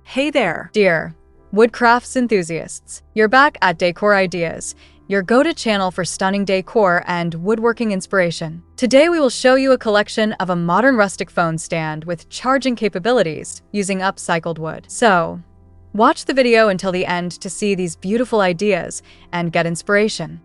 Hey there, dear woodcrafts enthusiasts. You're back at Decor Ideas, your go-to channel for stunning decor and woodworking inspiration. Today we will show you a collection of a modern rustic phone stand with charging capabilities using upcycled wood. So, watch the video until the end to see these beautiful ideas and get inspiration.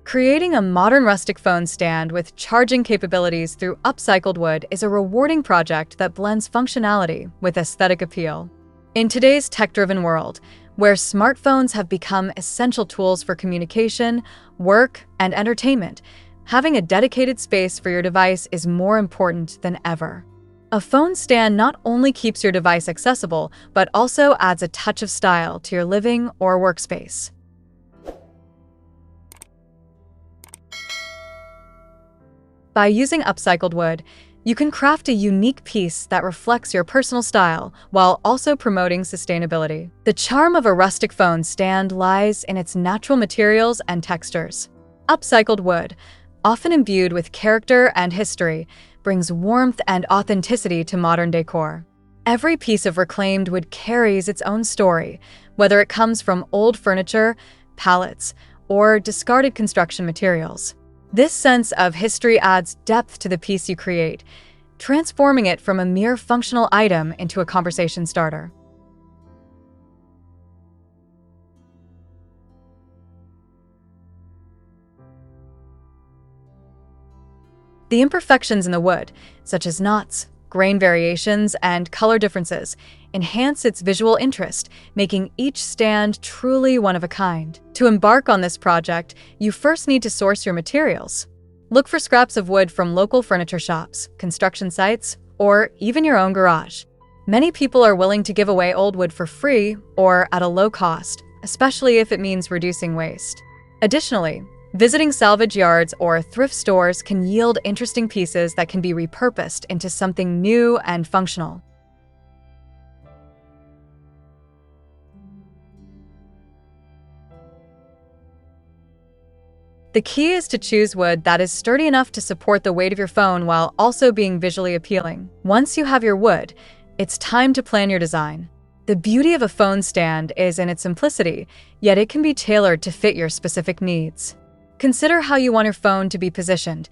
Creating a modern rustic phone stand with charging capabilities through upcycled wood is a rewarding project that blends functionality with aesthetic appeal. In today's tech-driven world, where smartphones have become essential tools for communication, work, and entertainment, having a dedicated space for your device is more important than ever. A phone stand not only keeps your device accessible, but also adds a touch of style to your living or workspace. By using upcycled wood, you can craft a unique piece that reflects your personal style while also promoting sustainability. The charm of a rustic phone stand lies in its natural materials and textures. Upcycled wood, often imbued with character and history, brings warmth and authenticity to modern decor. Every piece of reclaimed wood carries its own story, whether it comes from old furniture, pallets, or discarded construction materials. This sense of history adds depth to the piece you create, transforming it from a mere functional item into a conversation starter. The imperfections in the wood, such as knots, grain variations, and color differences, enhance its visual interest, making each stand truly one of a kind. To embark on this project, you first need to source your materials. Look for scraps of wood from local furniture shops, construction sites, or even your own garage. Many people are willing to give away old wood for free or at a low cost, especially if it means reducing waste. Additionally, visiting salvage yards or thrift stores can yield interesting pieces that can be repurposed into something new and functional. The key is to choose wood that is sturdy enough to support the weight of your phone while also being visually appealing. Once you have your wood, it's time to plan your design. The beauty of a phone stand is in its simplicity, yet it can be tailored to fit your specific needs. Consider how you want your phone to be positioned,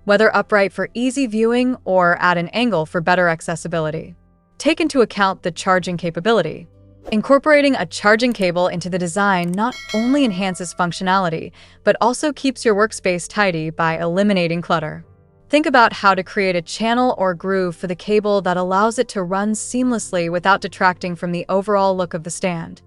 whether upright for easy viewing or at an angle for better accessibility. Take into account the charging capability. Incorporating a charging cable into the design not only enhances functionality, but also keeps your workspace tidy by eliminating clutter. Think about how to create a channel or groove for the cable that allows it to run seamlessly without detracting from the overall look of the stand.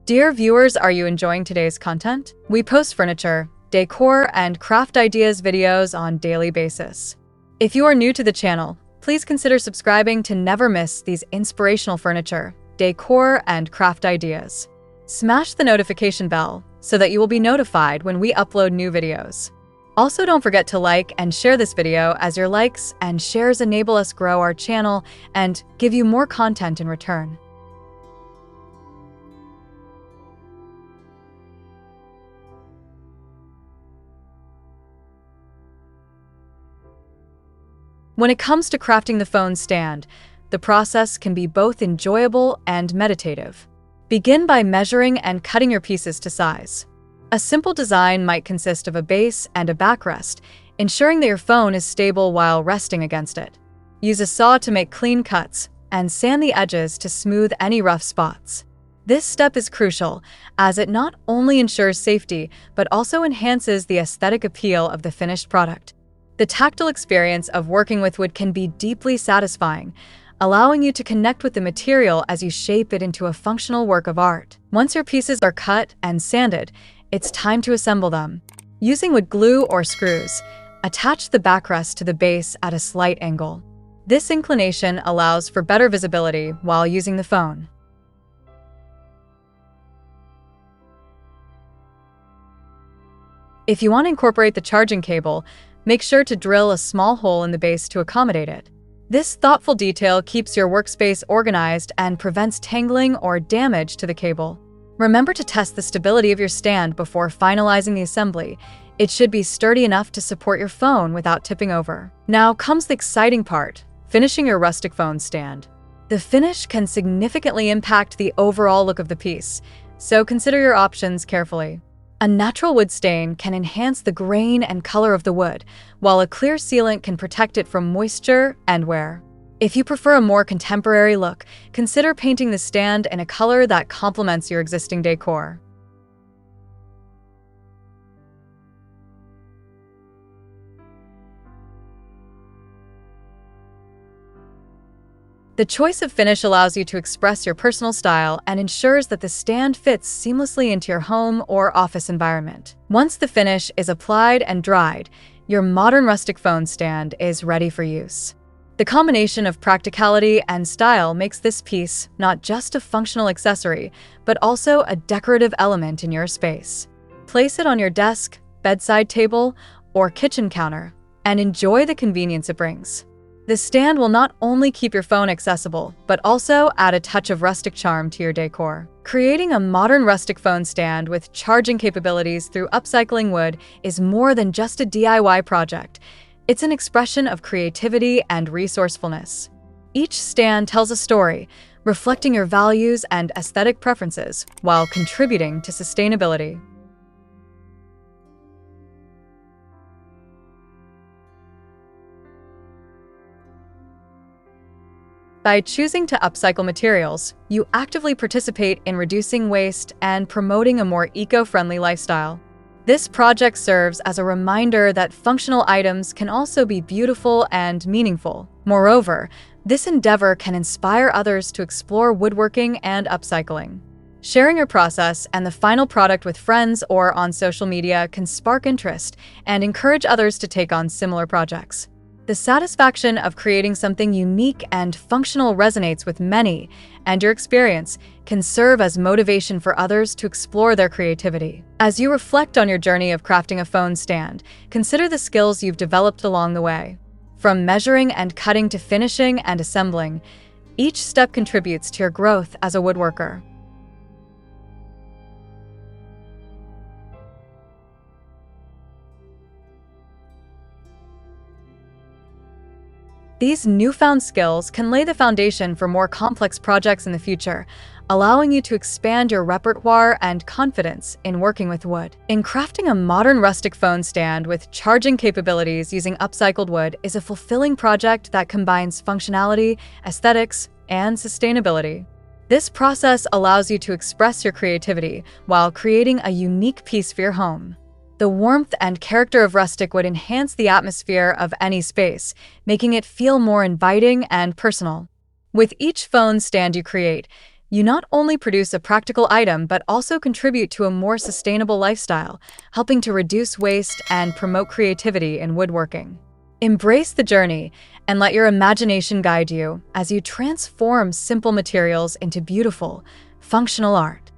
Dear viewers, are you enjoying today's content? We post furniture, decor, and craft ideas videos on a daily basis. If you are new to the channel, please consider subscribing to never miss these inspirational furniture, decor, and craft ideas. Smash the notification bell so that you will be notified when we upload new videos. Also, don't forget to like and share this video, as your likes and shares enable us grow our channel and give you more content in return. When it comes to crafting the phone stand, the process can be both enjoyable and meditative. Begin by measuring and cutting your pieces to size. A simple design might consist of a base and a backrest, ensuring that your phone is stable while resting against it. Use a saw to make clean cuts and sand the edges to smooth any rough spots. This step is crucial, as it not only ensures safety, but also enhances the aesthetic appeal of the finished product. The tactile experience of working with wood can be deeply satisfying, allowing you to connect with the material as you shape it into a functional work of art. Once your pieces are cut and sanded, it's time to assemble them. Using wood glue or screws, attach the backrest to the base at a slight angle. This inclination allows for better visibility while using the phone. If you want to incorporate the charging cable, make sure to drill a small hole in the base to accommodate it. This thoughtful detail keeps your workspace organized and prevents tangling or damage to the cable. Remember to test the stability of your stand before finalizing the assembly. It should be sturdy enough to support your phone without tipping over. Now comes the exciting part, finishing your rustic phone stand. The finish can significantly impact the overall look of the piece, so consider your options carefully. A natural wood stain can enhance the grain and color of the wood, while a clear sealant can protect it from moisture and wear. If you prefer a more contemporary look, consider painting the stand in a color that complements your existing decor. The choice of finish allows you to express your personal style and ensures that the stand fits seamlessly into your home or office environment. Once the finish is applied and dried, your modern rustic phone stand is ready for use. The combination of practicality and style makes this piece not just a functional accessory, but also a decorative element in your space. Place it on your desk, bedside table, or kitchen counter, and enjoy the convenience it brings. The stand will not only keep your phone accessible, but also add a touch of rustic charm to your decor. Creating a modern rustic phone stand with charging capabilities through upcycling wood is more than just a DIY project. It's an expression of creativity and resourcefulness. Each stand tells a story, reflecting your values and aesthetic preferences while contributing to sustainability. By choosing to upcycle materials, you actively participate in reducing waste and promoting a more eco-friendly lifestyle. This project serves as a reminder that functional items can also be beautiful and meaningful. Moreover, this endeavor can inspire others to explore woodworking and upcycling. Sharing your process and the final product with friends or on social media can spark interest and encourage others to take on similar projects. The satisfaction of creating something unique and functional resonates with many, and your experience can serve as motivation for others to explore their creativity. As you reflect on your journey of crafting a phone stand, consider the skills you've developed along the way. From measuring and cutting to finishing and assembling, each step contributes to your growth as a woodworker. These newfound skills can lay the foundation for more complex projects in the future, allowing you to expand your repertoire and confidence in working with wood. In crafting a modern rustic phone stand with charging capabilities using upcycled wood is a fulfilling project that combines functionality, aesthetics, and sustainability. This process allows you to express your creativity while creating a unique piece for your home. The warmth and character of rustic would enhance the atmosphere of any space, making it feel more inviting and personal. With each phone stand you create, you not only produce a practical item but also contribute to a more sustainable lifestyle, helping to reduce waste and promote creativity in woodworking. Embrace the journey and let your imagination guide you as you transform simple materials into beautiful, functional art.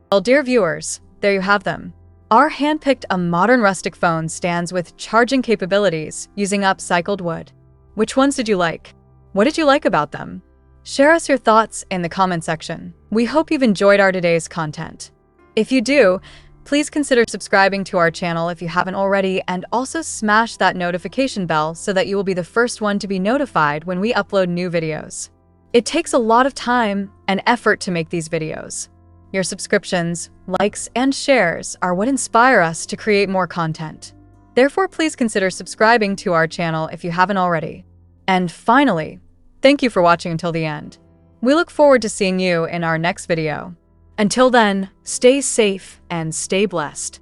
Well, dear viewers, there you have them. Our handpicked a modern rustic phone stands with charging capabilities using upcycled wood. Which ones did you like? What did you like about them? Share us your thoughts in the comment section. We hope you've enjoyed our today's content. If you do, please consider subscribing to our channel if you haven't already, and also smash that notification bell so that you will be the first one to be notified when we upload new videos. It takes a lot of time and effort to make these videos. Your subscriptions, likes, and shares are what inspire us to create more content. Therefore, please consider subscribing to our channel if you haven't already. And finally, thank you for watching until the end. We look forward to seeing you in our next video. Until then, stay safe and stay blessed.